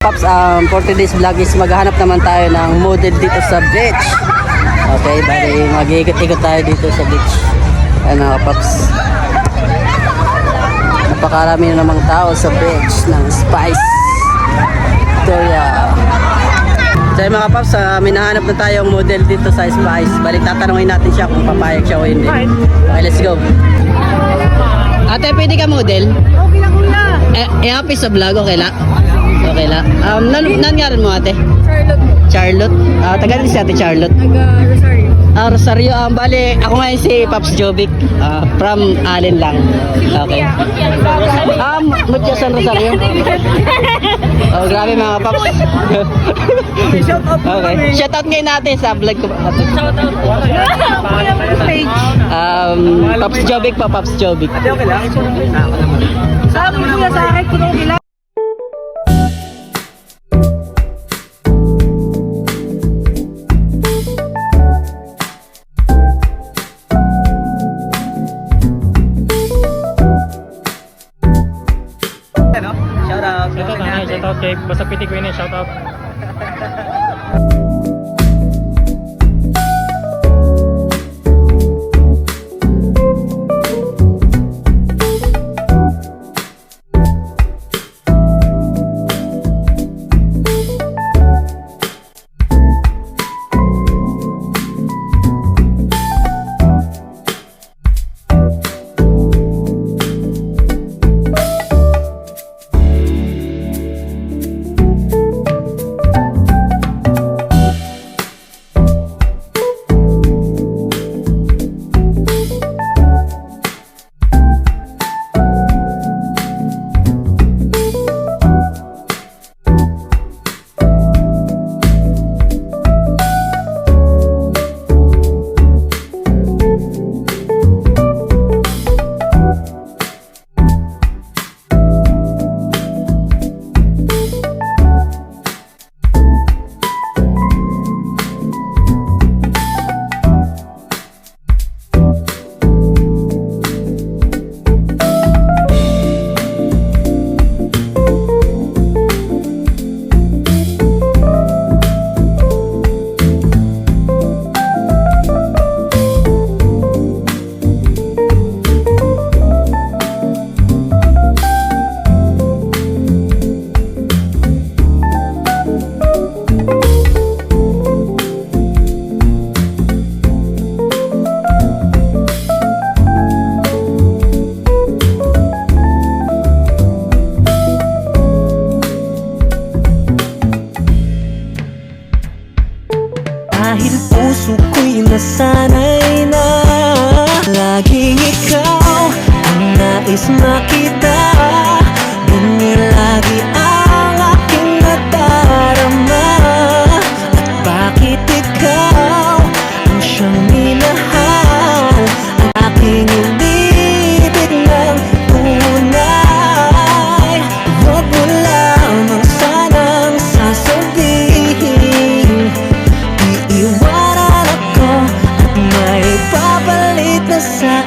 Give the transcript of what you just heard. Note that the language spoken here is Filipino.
paps, for today's vlog is maghahanap naman tayo ng model dito sa beach. Okay, bali mag-iikot-ikot tayo dito sa beach. Ayan mga paps. Napakarami na namang tao sa beach ng Spice Victoria. So mga paps, may nahanap na tayong model dito sa Spice. Balik tatanungin natin siya kung papayag siya o hindi. Okay, let's go. Ate, pwede ka model? Okay lang kuya. I-happy sa vlog, okay la? Okay la. Nangaran mo ate? Charlotte. Charlotte? Taga din si ate Charlotte. Taga Rosario. Rosario, bali, ako ngayon si Pops Jovic, from Allen lang. Okay. Mutya San Rosario. Oh, grabe mga Pops. Shout out po Okay. kami. Shout out ngayon natin sa vlog ko. Shout out po. Kuya po page. Pops Jovic pa, Pops Jovic. Okay lang. Sa akin kuya, sa akin kung okay lang. Shout out kay Basta Pitik Winnie, shout out. Dahil puso ko'y nasanay na laging ikaw ang nais makita. Ganyan lagi ang aking nadarama. At bakit ikaw ang siyang minahal, ang aking ibig ng tunay. Huwag mo lamang sanang sasabihin iiwanan ako at may papalit na sa